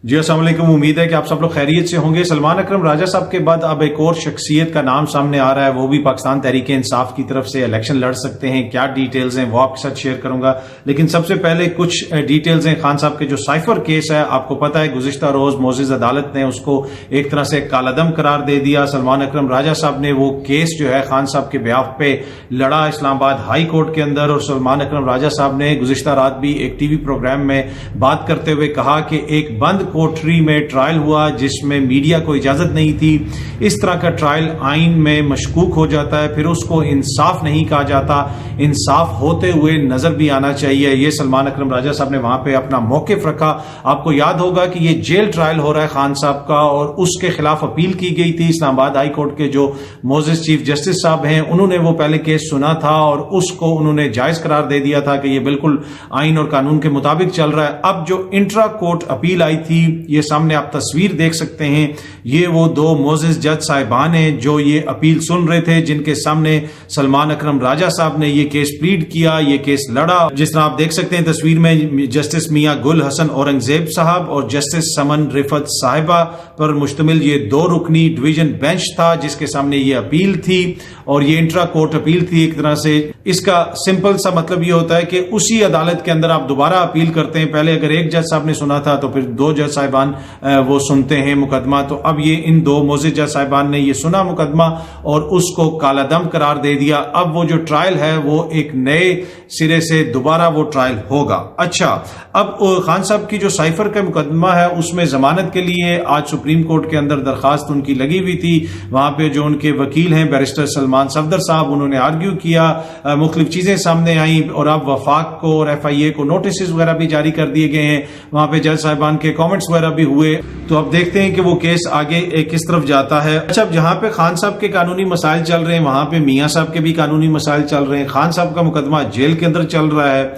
جی السلام علیکم، امید ہے کہ آپ سب لوگ خیریت سے ہوں گے۔ سلمان اکرم راجہ صاحب کے بعد اب ایک اور شخصیت کا نام سامنے آ رہا ہے، وہ بھی پاکستان تحریک انصاف کی طرف سے الیکشن لڑ سکتے ہیں۔ کیا ڈیٹیلز ہیں وہ آپ کے ساتھ شیئر کروں گا، لیکن سب سے پہلے کچھ ڈیٹیلز ہیں خان صاحب کے جو سائفر کیس ہے۔ آپ کو پتہ ہے گزشتہ روز معزز عدالت نے اس کو ایک طرح سے کالعدم قرار دے دیا۔ سلمان اکرم راجہ صاحب نے وہ کیس جو ہے خان صاحب کے بیاف پہ لڑا اسلام آباد ہائی کورٹ کے اندر، اور سلمان اکرم راجہ صاحب نے گزشتہ رات بھی ایک ٹی وی پروگرام میں بات کرتے ہوئے کہا کہ ایک بند کوٹری میں ٹرائل ہوا جس میں میڈیا کو اجازت نہیں تھی۔ اس طرح کا ٹرائل آئین میں مشکوک ہو جاتا ہے، پھر اس کو انصاف نہیں کہا جاتا، انصاف ہوتے ہوئے نظر بھی آنا چاہیے۔ یہ سلمان اکرم راجہ صاحب نے وہاں پہ اپنا موقف رکھا۔ آپ کو یاد ہوگا کہ یہ جیل ٹرائل ہو رہا ہے خان صاحب کا، اور اس کے خلاف اپیل کی گئی تھی۔ اسلام آباد ہائی کورٹ کے جو معزز چیف جسٹس صاحب ہیں، انہوں نے وہ پہلے کیس سنا تھا اور اس کو انہوں نے جائز قرار دے دیا تھا کہ یہ بالکل آئین اور قانون کے مطابق چل رہا ہے۔ اب جو انٹرا کورٹ اپیل آئی تھی، یہ سامنے آپ تصویر دیکھ سکتے ہیں، یہ وہ دو معزز جج صاحبان ہیں جو یہ اپیل سن رہے تھے، جن کے سامنے سلمان اکرم راجہ صاحب نے یہ کیس پلیڈ کیا، یہ کیس لڑا۔ جس طرح آپ دیکھ سکتے ہیں تصویر میں، جسٹس میاں گل حسن اورنگزیب صاحب اور جسٹس سمن رفت صاحبہ پر مشتمل یہ دو رکنی ڈویژن بینچ تھا جس کے سامنے یہ اپیل تھی، اور یہ انٹرا کورٹ اپیل تھی ایک طرح سے۔ اس کا سمپل سا مطلب یہ ہوتا ہے کہ اسی عدالت کے اندر آپ دوبارہ اپیل کرتے ہیں۔ پہلے اگر ایک جج صاحب نے سنا تھا تو پھر دو جج صاحبان وہ سنتے ہیں مقدمہ، تو اب یہ ان دو معزز جج صاحبان نے یہ سنا مقدمہ اور اس کو کالعدم قرار دے دیا۔ اب وہ جو ٹرائل ہے وہ ایک نئے سرے سے دوبارہ وہ ٹرائل ہوگا۔ اچھا، اب خان صاحب کی جو سائفر کا مقدمہ ہے اس میں ضمانت کے لیے آج سپریم کورٹ کے اندر درخواست ان کی لگی ہوئی تھی۔ وہاں پہ جو ان کے وکیل ہیں بیرسٹر سلمان صفدر صاحب، انہوں نے آرگیو کیا، مختلف چیزیں سامنے آئیں، اور اب وفاق کو اور ایف آئی اے کو نوٹسز وغیرہ بھی جاری کر دیے گئے ہیں۔ وہاں پہ جج صاحبان کے کامنٹس وغیرہ بھی ہوئے، تو اب دیکھتے ہیں کہ وہ کیس آگے کس طرف جاتا ہے۔ اچھا، جہاں پہ خان صاحب کے قانونی مسائل چل رہے ہیں وہاں پہ میاں صاحب کے بھی قانونی مسائل چل رہے ہیں۔ خان صاحب کا مقدمہ جیل کے اندر چل رہا ہے،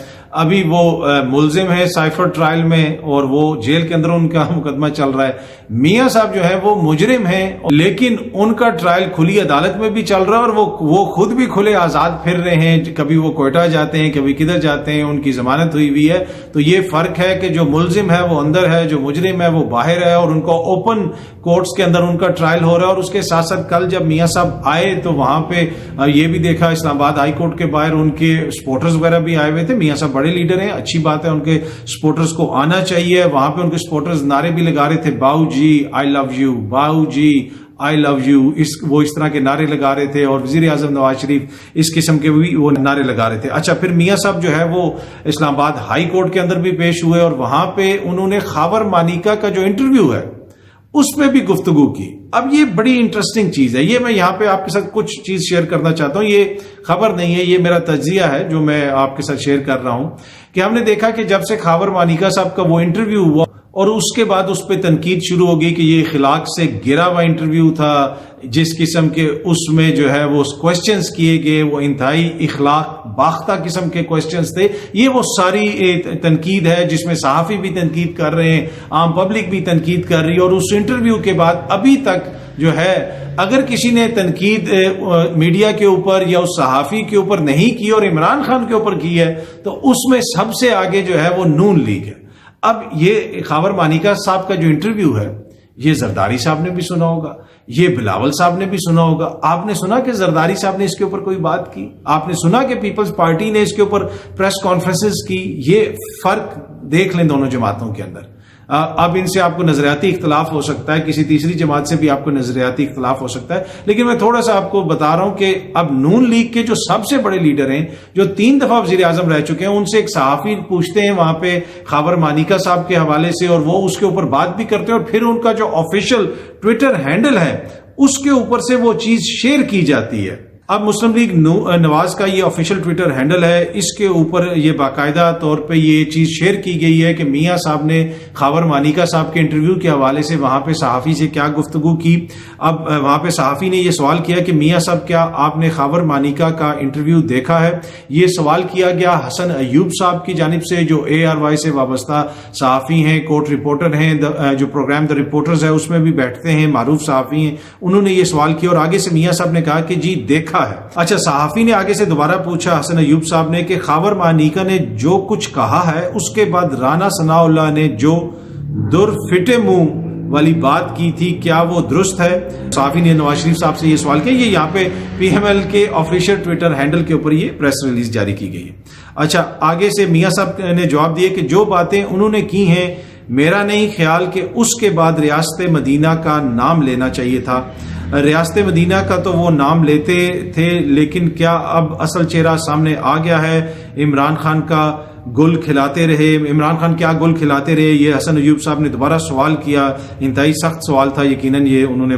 ابھی وہ ملزم ہے سائفر ٹرائل میں اور وہ جیل کے اندر ان کا مقدمہ چل رہا ہے۔ میاں صاحب جو ہے وہ مجرم ہیں، لیکن ان کا ٹرائل کھلی عدالت میں بھی چل رہا ہے، اور وہ خود بھی کھلے آزاد پھر رہے ہیں۔ کبھی وہ کوئٹہ جاتے ہیں، کبھی کدھر جاتے ہیں، ان کی ضمانت ہوئی ہوئی ہے۔ تو یہ فرق ہے کہ جو ملزم ہے وہ اندر ہے، جو مجرم ہے وہ باہر ہے، اور ان کو اوپن کورٹس کے اندر ان کا ٹرائل ہو رہا ہے۔ اور اس کے ساتھ ساتھ کل جب میاں صاحب آئے تو وہاں پہ یہ بھی دیکھا اسلام آباد ہائی کورٹ کے باہر ان کے سپورٹرز وغیرہ بھی آئے ہوئے تھے۔ میاں صاحب بڑے لیڈر ہیں، اچھی بات ہے، ان کے سپورٹرز کو آنا چاہیے۔ وہاں پہ ان کے سپورٹرز نعرے بھی لگا رہے تھے، باؤ جی آئی love you, Bahu G I love you, وہ اس طرح کے نعرے لگا رہے تھے، اور وزیر اعظم نواز شریف اس قسم کے بھی وہ نعرے لگا رہے تھے۔ اچھا، پھر میاں صاحب جو ہے وہ اسلام آباد ہائی کورٹ کے اندر بھی پیش ہوئے، اور وہاں پہ انہوں نے خاور مانیکا کا جو انٹرویو ہے اس میں بھی گفتگو کی۔ اب یہ بڑی انٹرسٹنگ چیز ہے، یہ میں یہاں پہ آپ کے ساتھ کچھ چیز شیئر کرنا چاہتا ہوں۔ یہ خبر نہیں ہے، یہ میرا تجزیہ ہے جو میں آپ کے ساتھ شیئر کر رہا ہوں، کہ ہم نے دیکھا کہ جب سے خاور مانیکا صاحب کا وہ انٹرویو ہوا اور اس کے بعد اس پہ تنقید شروع ہو گئی کہ یہ اخلاق سے گرا ہوا انٹرویو تھا، جس قسم کے اس میں جو ہے وہ کوسچنز کیے گئے وہ انتہائی اخلاق باختہ قسم کے کوسچنز تھے۔ یہ وہ ساری تنقید ہے جس میں صحافی بھی تنقید کر رہے ہیں، عام پبلک بھی تنقید کر رہی ہے، اور اس انٹرویو کے بعد ابھی تک جو ہے اگر کسی نے تنقید میڈیا کے اوپر یا اس صحافی کے اوپر نہیں کی اور عمران خان کے اوپر کی ہے تو اس میں سب سے آگے جو ہے وہ نون لیگ ہے۔ اب یہ خاور مانیکا صاحب کا جو انٹرویو ہے یہ زرداری صاحب نے بھی سنا ہوگا، یہ بلاول صاحب نے بھی سنا ہوگا۔ آپ نے سنا کہ زرداری صاحب نے اس کے اوپر کوئی بات کی؟ آپ نے سنا کہ پیپلز پارٹی نے اس کے اوپر پریس کانفرنسز کی؟ یہ فرق دیکھ لیں دونوں جماعتوں کے اندر۔ اب ان سے آپ کو نظریاتی اختلاف ہو سکتا ہے، کسی تیسری جماعت سے بھی آپ کو نظریاتی اختلاف ہو سکتا ہے، لیکن میں تھوڑا سا آپ کو بتا رہا ہوں کہ اب نون لیگ کے جو سب سے بڑے لیڈر ہیں، جو 3 دفعہ وزیر اعظم رہ چکے ہیں، ان سے ایک صحافی پوچھتے ہیں وہاں پہ خاور مانیکا صاحب کے حوالے سے، اور وہ اس کے اوپر بات بھی کرتے ہیں، اور پھر ان کا جو آفیشیل ٹویٹر ہینڈل ہے اس کے اوپر سے وہ چیز شیئر کی جاتی ہے۔ اب مسلم لیگ نواز کا یہ آفیشیل ٹویٹر ہینڈل ہے، اس کے اوپر یہ باقاعدہ طور پہ یہ چیز شیئر کی گئی ہے کہ میاں صاحب نے خاور مانیکا صاحب کے انٹرویو کے حوالے سے وہاں پہ صحافی سے کیا گفتگو کی۔ اب وہاں پہ صحافی نے یہ سوال کیا کہ میاں صاحب کیا آپ نے خاور مانیکا کا انٹرویو دیکھا ہے؟ یہ سوال کیا گیا حسن ایوب صاحب کی جانب سے، جو ARY سے وابستہ صحافی ہیں، کورٹ رپورٹر ہیں، جو پروگرام دا رپورٹرز ہے اس میں بھی بیٹھتے ہیں، معروف صحافی ہیں۔ انہوں نے یہ سوال کیا اور آگے سے میاں صاحب نے کہا کہ جی دیکھا ہے۔ اچھا، صحافی نے آگے سے دوبارہ پوچھا حسن ایوب صاحب نے کہ خاور مانیکا نے جو کچھ کہا ہے اس کے بعد رانا ثناء اللہ نے جو दुरफिटे मुंह वाली बात की थी, क्या वो दुरुस्त है? साफी ने नवाज शरीफ साहब से ये सवाल किया। ये यहाँ पे PML के ऑफिशियल ट्विटर हैंडल के ऊपर ये प्रेस रिलीज जारी की गई है। अच्छा, आगे से मियां साहब ने जवाब दिया कि जो बातें उन्होंने की हैं, मेरा नहीं ख्याल कि उसके बाद रियासत मदीना का नाम लेना चाहिए था। रियासत मदीना का तो वो नाम लेते थे, लेकिन क्या अब असल चेहरा सामने आ गया है? इमरान खान का गुल खिलाते रहे, इमरान खान क्या गुल खिलाते रहे? ये हसन अयूब साहब ने दोबारा सवाल किया, इंतहाई सख्त सवाल था यकीनन ये। उन्होंने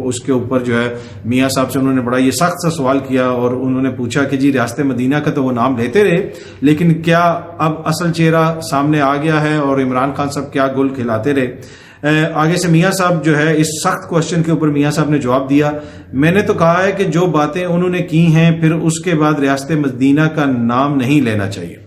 उसके ऊपर जो है मियां साहब से उन्होंने बड़ा ये सख्त सा सवाल किया और उन्होंने पूछा कि जी रियासत मदीना का तो वो नाम लेते रहे, लेकिन क्या अब असल चेहरा सामने आ गया है और इमरान खान साहब क्या गुल खिलाते रहे? आगे से मियां साहब जो है इस सख्त क्वेश्चन के ऊपर मियां साहब ने जवाब दिया, मैंने तो कहा है कि जो बातें उन्होंने की हैं फिर उसके बाद रियासत मदीना का नाम नहीं लेना चाहिए।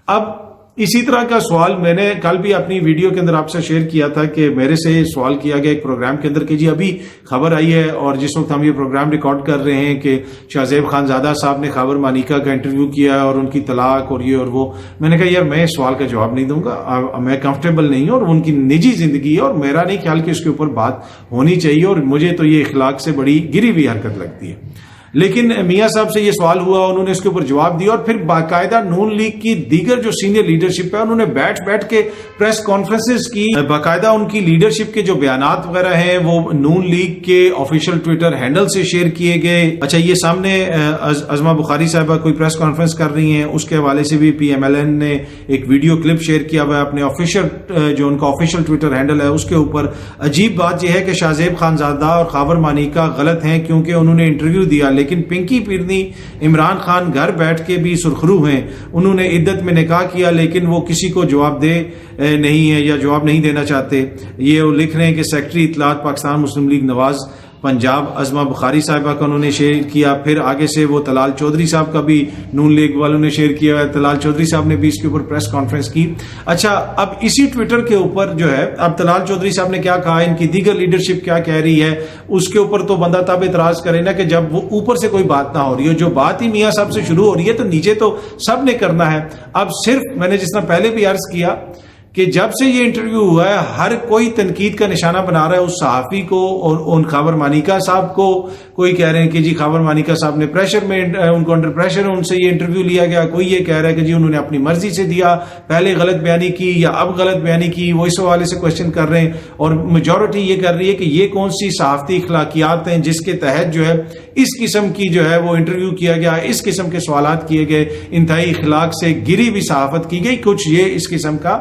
अब इसी तरह का सवाल मैंने कल भी अपनी वीडियो के अंदर आपसे शेयर किया था कि मेरे से सवाल किया गया एक प्रोग्राम के अंदर कि जी अभी खबर आई है और जिस वक्त हम ये प्रोग्राम रिकॉर्ड कर रहे हैं कि शाहजेब खानजादा साहब ने खबर मानिका का इंटरव्यू किया और उनकी तलाक और ये और वो। मैंने कहा यार मैं इस सवाल का जवाब नहीं दूंगा, मैं कंफर्टेबल नहीं हूं और उनकी निजी जिंदगी है और मेरा नहीं ख्याल कि इसके ऊपर बात होनी चाहिए और मुझे तो ये इखलाक से बड़ी गिरी हुई हरकत लगती है। लेकिन मियां साहब से ये सवाल हुआ, उन्होंने इसके ऊपर जवाब दिया और फिर बाकायदा नून लीग की दीगर जो सीनियर लीडरशिप है उन्होंने बैठ के प्रेस कॉन्फ्रेंसेस की, बाकायदा उनकी लीडरशिप के जो बयानात वगैरह हैं वो नून लीग के ऑफिशियल ट्विटर हैंडल से शेयर किए गए। अच्छा, ये सामने अजमा बुखारी साहिबा कोई प्रेस कॉन्फ्रेंस कर रही हैं, उसके हवाले से भी PMLN ने एक वीडियो क्लिप शेयर किया हुआ है अपने ऑफिशियल जो उनका ऑफिशियल ट्विटर हैंडल है उसके ऊपर। अजीब बात यह है कि शाहजेब खानजादा और खावर मानिका गलत हैं क्योंकि उन्होंने इंटरव्यू दिया, लेकिन पिंकी पीरनी इमरान खान घर बैठ के भी सुरखरू हैं। उन्होंने इद्दत में निकाह किया लेकिन वो किसी को जवाब दे नहीं है या जवाब नहीं देना चाहते। ये वो लिख रहे हैं कि सेक्रेटरी इत्तलात पाकिस्तान मुस्लिम लीग नवाज पंजाब अजमा बुखारी साहिबा का उन्होंने शेयर किया। फिर आगे से वो तलाल चौधरी साहब का भी नून लीग वालों ने शेयर किया है, तलाल चौधरी साहब ने भी इसके ऊपर प्रेस कॉन्फ्रेंस की। अच्छा, अब इसी ट्विटर के ऊपर जो है अब तलाल चौधरी साहब ने क्या कहा, इनकी दीगर लीडरशिप क्या कह रही है, उसके ऊपर तो बंदा तब इतराज करे ना कि जब वो ऊपर से कोई बात ना हो रही हो। जो बात ही मियां साहब से शुरू हो रही है तो नीचे तो सब ने करना है। अब सिर्फ मैंने जिस तरह पहले भी अर्ज किया कि जब से ये इंटरव्यू हुआ है हर कोई तनकीद का निशाना बना रहा है उस सहाफी को और उन खावर मानिका साहब को। कोई कह रहे हैं कि जी खावर मानिका साहब ने प्रेशर में, उनको अंडर प्रेशर उनसे ये इंटरव्यू लिया गया। कोई ये कह रहा है कि जी उन्होंने अपनी मर्जी से दिया, पहले गलत बयानी की या अब गलत बयानी की, वो इस हवाले से क्वेश्चन कर रहे हैं। और मेजोरिटी ये कर रही है कि ये कौन सी सहाफती इखलाकियात हैं जिसके तहत जो है इस किस्म की जो है वो इंटरव्यू किया गया, इस किस्म के सवालात किए गए, इंतहाई इखलाक से गिरी हुई सहाफत की गई। कुछ ये इस किस्म का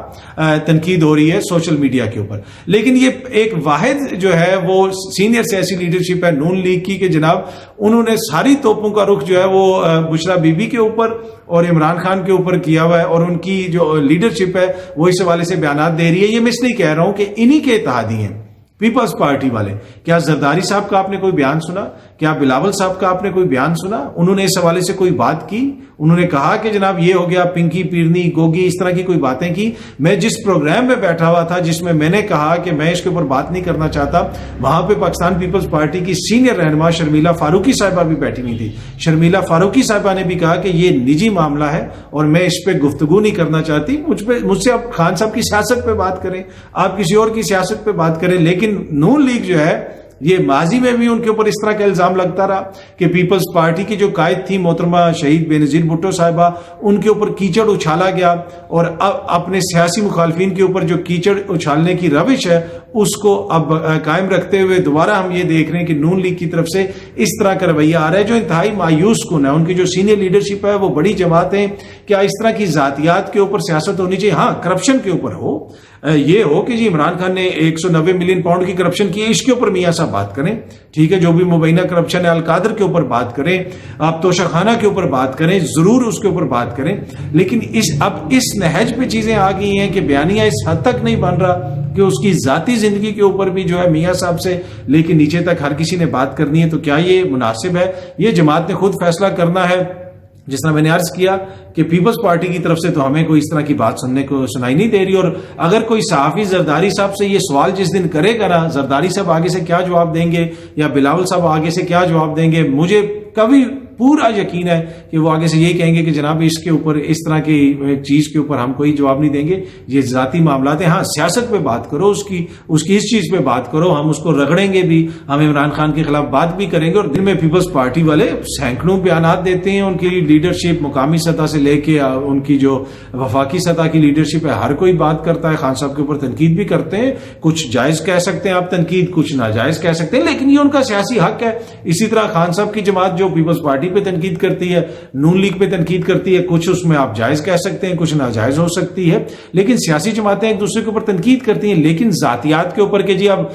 तनकीद हो रही है सोशल मीडिया के ऊपर। लेकिन ये एक वाहिद जो है वो सीनियर सियासी लीडरशिप है नून लीग की कि जनाब उन्होंने सारी तोपों का रुख जो है वो बुशरा बीबी के ऊपर और इमरान खान के ऊपर किया हुआ है और उनकी जो लीडरशिप है वो इस हवाले से बयानात दे रही है। ये मैं इसलिए कह रहा हूं कि इन्हीं के इत्तेहादी हैं पीपल्स पार्टी वाले। क्या जरदारी साहब का आपने कोई बयान सुना? क्या बिलावल साहब का आपने कोई बयान सुना? उन्होंने इस हवाले से कोई बात की? उन्होंने कहा कि जनाब ये हो गया, पिंकी पीरनी गोगी इस तरह की कोई बातें की? मैं जिस प्रोग्राम में बैठा हुआ था जिसमें मैंने कहा कि मैं इसके ऊपर बात नहीं करना चाहता, वहां पे पाकिस्तान पीपल्स पार्टी की सीनियर रहनुमा शर्मिला फारूकी साहिबा भी बैठी हुई थी। शर्मिला फारूकी साहिबा ने भी कहा कि ये निजी मामला है और मैं इस पर गुफ्तगू नहीं करना चाहती। मुझसे आप खान साहब की सियासत पे बात करें, आप किसी और की सियासत पे बात करें। लेकिन नून लीग जो है ये माजी में भी उनके ऊपर इस तरह का इल्जाम लगता रहा कि पीपल्स पार्टी की जो कायद थी मोहतरमा शहीद बेनजीर भुट्टो साहिबा, उनके ऊपर कीचड़ उछाला गया और अब अपने सियासी मुखालफिन के ऊपर जो कीचड़ उछालने की रविश है उसको अब कायम रखते हुए दोबारा हम ये देख रहे हैं कि नून लीग की तरफ से इस तरह का रवैया आ रहा है जो इंतहाई मायूस कुन है। उनकी जो सीनियर लीडरशिप है वो बड़ी जमात है, क्या इस तरह की जातियात के ऊपर सियासत होनी चाहिए? हाँ, करप्शन के ऊपर हो, ये हो कि जी इमरान खान ने 190 मिलियन पाउंड की करप्शन की है, इसके ऊपर मियां साहब बात करें, ठीक है। जो भी मुबैना करप्शन है अलकादर के ऊपर बात करें, आप तोशाखाना के ऊपर बात करें, जरूर उसके ऊपर बात करें। लेकिन अब इस नहज पे चीजें आ गई हैं कि बयानिया इस हद तक नहीं बन रहा कि उसकी जाती जिंदगी के ऊपर भी जो है मियां साहब से लेके नीचे तक हर किसी ने बात करनी है। तो क्या ये मुनासिब है? ये जमात ने खुद फैसला करना है। जिस तरह मैंने अर्ज किया कि पीपल्स पार्टी की तरफ से तो हमें कोई इस तरह की बात सुनाई नहीं दे रही। और अगर कोई सहाफी जरदारी साहब से ये सवाल जिस दिन करेगा ना, जरदारी साहब आगे से क्या जवाब देंगे या बिलावल साहब आगे से क्या जवाब देंगे, मुझे कभी पूरा यकीन है कि वो आगे से यही कहेंगे कि जनाब इसके ऊपर, इस तरह की चीज के ऊपर हम कोई जवाब नहीं देंगे, ये जाती मामलात है। हाँ, सियासत पे बात करो, उसकी इस चीज पे बात करो, हम उसको रगड़ेंगे भी, हम इमरान खान के खिलाफ बात भी करेंगे। और दिन में पीपल्स पार्टी वाले सैकड़ों बयानात देते हैं, उनकी लीडरशिप मुकामी सतह से लेके उनकी जो वफाकी सतह की लीडरशिप है, हर कोई बात करता है, खान साहब के ऊपर तनकीद भी करते हैं, कुछ जायज कह सकते हैं आप तनकीद, कुछ नाजायज कह सकते हैं, लेकिन ये उनका सियासी हक है। इसी तरह खान साहब की जमात जो पीपल्स पार्टी पे तनकीद करती है, नून लीग पे तनकीद करती है, कुछ उसमें आप जायज कह सकते हैं, कुछ नाजायज हो सकती है, लेकिन सियासी जमातें एक दूसरे के ऊपर तनकीद करती हैं। लेकिन जातियात के ऊपर के जी अब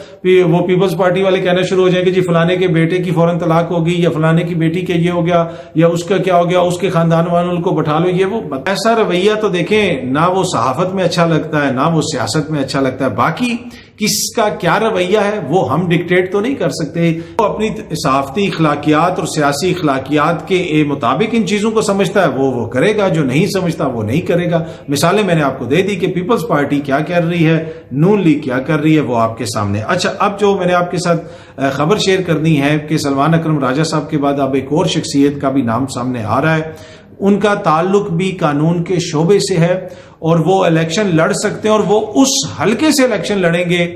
वो पीपल्स पार्टी वाले कहना शुरू हो जाएंगे जी फलाने के बेटे की फौरन तलाक होगी, या फलाने की बेटी के ये हो गया, या उसका क्या हो गया, उसके खानदान वालों को बैठा लो, ये वो। ऐसा रवैया तो देखें ना वो सहाफत में अच्छा लगता है, ना वो सियासत में अच्छा लगता है। बाकी किसका क्या रवैया है वो हम डिक्टेट तो नहीं कर सकते। वो अपनी सहाफती इखलाकियात और सियासी इखलाकियात के मुताबिक इन चीजों को समझता है वो करेगा, जो नहीं समझता वो नहीं करेगा। मिसालें मैंने आपको दे दी कि पीपल्स पार्टी क्या कर रही है, नून लीग क्या कर रही है, वो आपके सामने। अच्छा, अब जो मैंने आपके साथ खबर शेयर करनी है कि सलमान अकरम राजा साहब के बाद अब एक और शख्सियत का भी नाम सामने आ रहा है, उनका ताल्लुक भी कानून के शोबे से है और वो इलेक्शन लड़ सकते हैं, और वो उस हल्के से इलेक्शन लड़ेंगे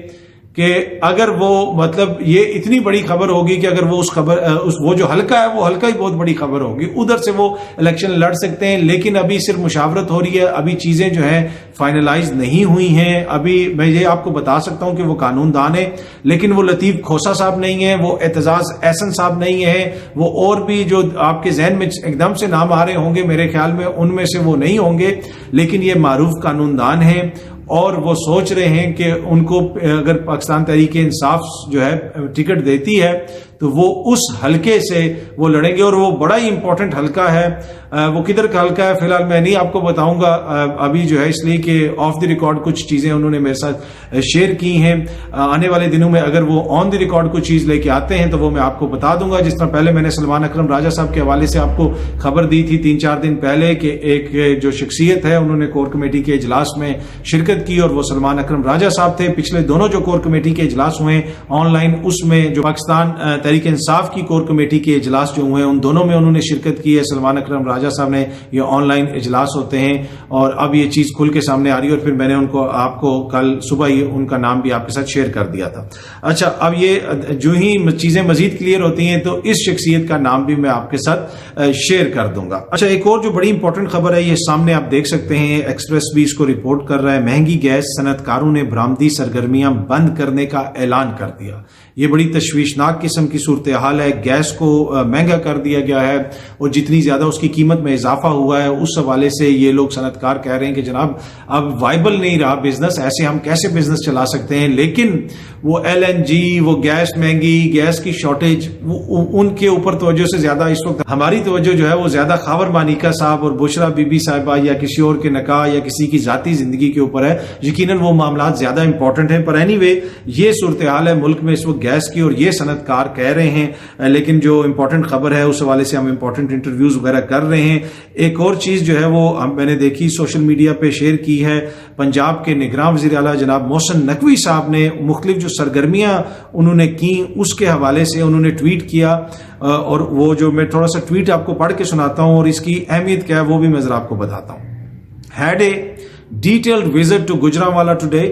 कि अगर वो, मतलब ये इतनी बड़ी खबर होगी कि अगर वो वो जो हल्का है वो हल्का ही बहुत बड़ी खबर होगी, उधर से वो इलेक्शन लड़ सकते हैं। लेकिन अभी सिर्फ मुशावरत हो रही है, अभी चीजें जो है फाइनलाइज नहीं हुई हैं। अभी मैं ये आपको बता सकता हूं कि वो कानूनदान है, लेकिन वो लतीफ खोसा साहब नहीं है, वो एतजाज एहसन साहब नहीं है, वो और भी जो आपके जहन में एकदम से नाम आ रहे होंगे मेरे ख्याल में उनमें से वो नहीं होंगे, लेकिन ये मारूफ कानूनदान है। और वो सोच रहे हैं कि उनको अगर पाकिस्तान तहरीक इंसाफ जो है टिकट देती है तो वो उस हलके से वो लड़ेंगे, और वो बड़ा ही इंपॉर्टेंट हलका है। वो किधर का हलका है फिलहाल मैं नहीं आपको बताऊंगा अभी जो है, इसलिए कि ऑफ द रिकॉर्ड कुछ चीजें उन्होंने मेरे साथ शेयर की हैं। आने वाले दिनों में अगर वो ऑन द रिकॉर्ड कुछ चीज लेके आते हैं तो वो मैं आपको बता दूंगा। जिस तरह पहले मैंने सलमान अकरम राजा साहब के हवाले से आपको खबर दी थी 3-4 दिन पहले कि एक जो शख्सियत है उन्होंने कोर कमेटी के इजलास में शिरकत की, और वो सलमान अकरम राजा साहब थे। पिछले दोनों जो कोर कमेटी के इजलास हुए ऑनलाइन, उसमें जो पाकिस्तान तहरीक इंसाफ की कोर कमेटी के इजलास जो हुए उन दोनों में उन्होंने शिरकत की है। सलमान अकरम राजा साहब ने, ये ऑनलाइन इजलास होते हैं और अब ये चीज खुल के सामने आ रही है, और फिर मैंने आपको कल सुबह ही उनका नाम भी आपके साथ शेयर कर दिया था। अच्छा, अब ये जो ही चीजें मजीद क्लियर होती हैं तो इस शख्सियत का नाम भी मैं आपके साथ शेयर कर दूंगा। अच्छा, एक और जो बड़ी इंपॉर्टेंट खबर है, ये सामने आप देख सकते हैं, एक्सप्रेस भी इसको रिपोर्ट कर रहा है। महंगी गैस, सनतकारों ने बरामदी सरगर्मियां बंद करने का ऐलान कर दिया। ये बड़ी तशवीशनाक किस्म की सूरत हाल है। गैस को महंगा कर दिया गया है और जितनी ज्यादा उसकी कीमत में इजाफा हुआ है, उस हवाले से ये लोग सनतकार कह रहे हैं कि जनाब अब वाइबल नहीं रहा बिजनेस, ऐसे हम कैसे बिजनेस चला सकते हैं। लेकिन वो LNG, वो गैस महंगी, गैस की शॉर्टेज, उनके ऊपर तवज्जो से ज्यादा इस वक्त हमारी तवज्जो जो है वो ज्यादा खावर मानिका साहब और बुशरा बीबी साहिबा या किसी और के निकाह या किसी की जाती जिंदगी के ऊपर है। यकीनन वो मामला ज्यादा इंपॉर्टेंट है, पर एनीवे ये सूरत हाल है मुल्क में इस वक्त गैस की, और ये सनतकार कह रहे हैं। लेकिन जो इंपॉर्टेंट खबर है उस हवाले से हम इंपॉर्टेंट इंटरव्यूज वगैरह कर रहे हैं। एक और चीज जो है वो मैंने देखी सोशल मीडिया पे शेयर की है, पंजाब के निगरान वज़ीर आला जनाब मोहसिन नकवी साहब ने मुख्तलिफ जो सरगर्मियां उन्होंने की उसके हवाले से उन्होंने ट्वीट किया, और वो जो मैं थोड़ा सा ट्वीट आपको पढ़ के सुनाता हूं और इसकी अहमियत क्या है वो भी मैं जरा आपको बताता हूं। Had a detailed visit to Gujranwala today,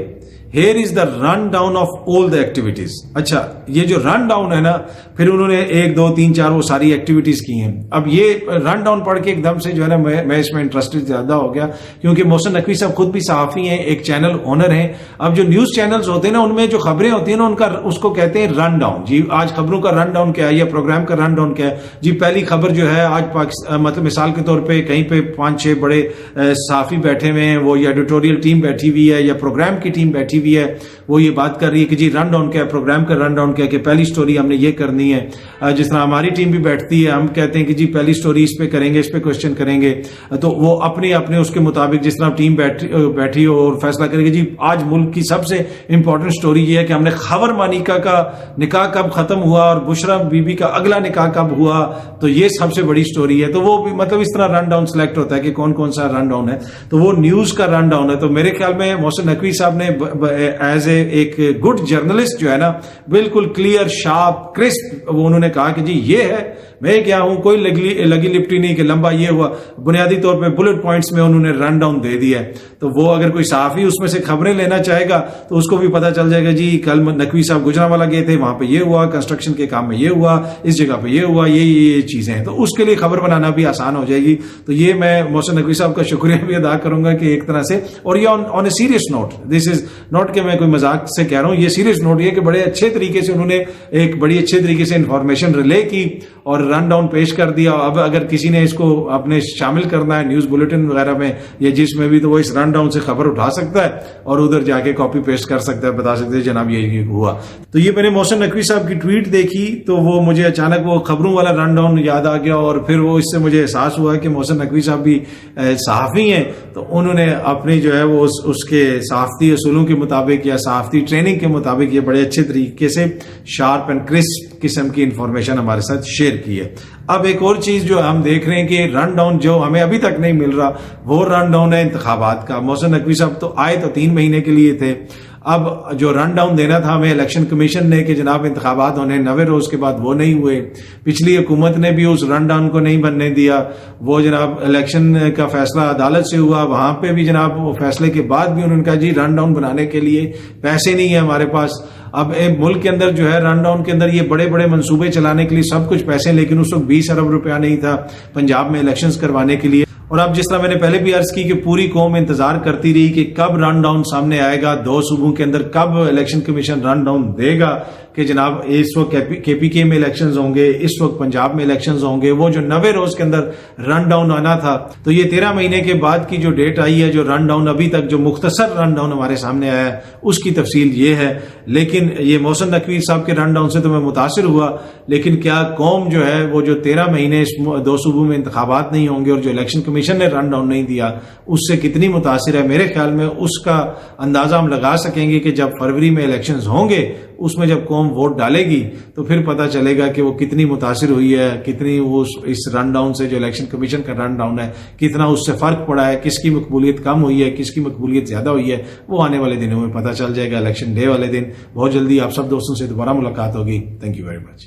Here is the rundown of all the activities। अच्छा, ये जो रन डाउन है ना, फिर उन्होंने 1, 2, 3, 4 वो सारी एक्टिविटीज की हैं। अब ये रन डाउन पढ़ के एकदम से जो है ना मैं इसमें इंटरेस्टेड ज्यादा हो गया, क्योंकि मोहसिन नकवी साहब खुद भी सहाफी हैं, एक चैनल ओनर हैं। अब जो न्यूज चैनल्स होते हैं ना, उनमें जो खबरें होती हैं ना, उनका उसको कहते हैं रन डाउन। जी आज खबरों का रन डाउन क्या है या प्रोग्राम का रन डाउन क्या है। जी पहली खबर जो है आज मतलब मिसाल के तौर पर कहीं पे 5-6 बड़े सहाफी बैठे हुए हैं, वो या एडिटोरियल टीम बैठी हुई है या प्रोग्राम की टीम बैठी हुई है, वो ये बात कर रही है कि जी रन डाउन क्या है, प्रोग्राम का रन डाउन क्या है, कि पहली स्टोरी हमने ये करनी है। जिस तरह हमारी टीम भी बैठती है, हम कहते हैं कि जी पहली स्टोरी इस पे करेंगे, इस पे क्वेश्चन करेंगे, तो वो अपने अपने उसके मुताबिक जिस तरह टीम बैठी हो और फैसला करेगी। जी आज मुल्क की सबसे इंपॉर्टेंट स्टोरी ये है कि हमने खबर मानिका का निकाह कब खत्म हुआ और बुशरा बीबी का अगला निकाह कब हुआ, तो ये सबसे बड़ी स्टोरी है। तो वो भी मतलब इस तरह रन डाउन सिलेक्ट होता है कि कौन कौन सा रन डाउन है, तो वो न्यूज का रन डाउन है। तो मेरे ख्याल में मोहसिन नकवी साहब ने एज एक गुड जर्नलिस्ट जो है ना, बिल्कुल क्लियर, शार्प, क्रिस्प वो उन्होंने कहा कि जी ये है। मैं क्या हूं, कोई लगी लिपटी नहीं कि लंबा ये हुआ, बुनियादी तौर पे बुलेट पॉइंट्स में उन्होंने रन डाउन दे दिया है। तो वो अगर कोई सहाफी उसमें से खबरें लेना चाहेगा तो उसको भी पता चल जाएगा जी कल नकवी साहब गुजरांवाला गए थे, वहां पे ये हुआ, कंस्ट्रक्शन के काम में ये हुआ, इस जगह पे ये हुआ, ये चीजें हैं, तो उसके लिए खबर बनाना भी आसान हो जाएगी। तो ये मैं मोहसिन नकवी साहब का शुक्रिया भी अदा करूंगा कि एक तरह से, और ये on a serious note, this is not कि मैं कोई मजाक से कह रहा हूं, ये सीरियस नोट ये कि बड़े अच्छे तरीके से उन्होंने एक बड़ी अच्छे तरीके से इंफॉर्मेशन रिले की और रन डाउन पेश कर दिया। अब अगर किसी ने इसको अपने शामिल करना है न्यूज बुलेटिन वगैरह में या जिसमें भी, तो वो इस रन डाउन से खबर उठा सकता है और उधर जाके कॉपी पेस्ट कर सकता है, बता सकते हैं जनाब ये हुआ। तो ये मैंने मोहसिन नकवी साहब की ट्वीट देखी तो वो मुझे अचानक वो खबरों वाला रन डाउन याद आ गया, और फिर वो इससे मुझे एहसास हुआ कि मोहसिन नकवी साहब भी सहाफी हैं, तो उन्होंने अपनी जो है वो उसके सहाफती असूलों के मुताबिक या सहाफती ट्रेनिंग के मुताबिक ये बड़े अच्छे तरीके से शार्प एंड क्रिस्प किस्म की इंफॉर्मेशन हमारे साथ शेयर की है। अब एक और चीज जो हम देख रहे हैं कि रन डाउन जो हमें अभी तक नहीं मिल रहा, वो रन डाउन है इंतखाबात का। मोहसिन नकवी साहब तो आए तो 3 महीने के लिए थे, अब जो रन डाउन देना था हमें इलेक्शन कमीशन ने कि जनाब इंतखाबात होने 90 रोज के बाद, वो नहीं हुए। पिछली हुकूमत ने भी उस रन डाउन को नहीं बनने दिया, वो जनाब इलेक्शन का फैसला अदालत से हुआ, वहां पे भी जनाब वो फैसले के बाद भी उन्होंने कहा जी रन डाउन बनाने के लिए पैसे नहीं है हमारे पास। अब मुल्क के अंदर जो है रन डाउन के अंदर ये बड़े बड़े मंसूबे चलाने के लिए सब कुछ पैसे, लेकिन उस वक्त 20 अरब रुपया नहीं था पंजाब में इलेक्शंस करवाने के लिए। और अब जिस तरह मैंने पहले भी अर्ज की कि पूरी कौम इंतजार करती रही कि कब रन डाउन सामने आएगा, 2 सूबों के अंदर कब इलेक्शन कमीशन रन डाउन देगा कि जनाब इस वक्त केपीके में इलेक्शंस होंगे, इस वक्त पंजाब में इलेक्शंस होंगे, वो जो 90 रोज के अंदर रन डाउन आना था। तो ये 13 महीने के बाद की जो डेट आई है, जो रन डाउन अभी तक जो मुख्तसर रन डाउन हमारे सामने आया है, उसकी तफसील ये है। लेकिन ये मोहसिन नकवी साहब के रन डाउन से तो मैं मुतासिर हुआ, लेकिन क्या कौम जो है वो जो 13 महीने इस 2 सूबों में इंतखाबात नहीं होंगे और जो इलेक्शन कमीशन ने रन डाउन नहीं दिया, उससे कितनी मुतासिर है? मेरे ख्याल में उसका अंदाजा हम लगा सकेंगे कि जब फरवरी में इलेक्शंस होंगे, उसमें जब कौम वोट डालेगी तो फिर पता चलेगा कि वो कितनी मुतासिर हुई है, कितनी वो इस रन डाउन से, जो इलेक्शन कमीशन का रन डाउन है, कितना उससे फर्क पड़ा है, किसकी मकबूलियत कम हुई है, किसकी मकबूलियत ज्यादा हुई है, वो आने वाले दिनों में पता चल जाएगा। इलेक्शन डे वाले दिन बहुत जल्दी आप सब दोस्तों से दोबारा मुलाकात होगी। Thank you very much.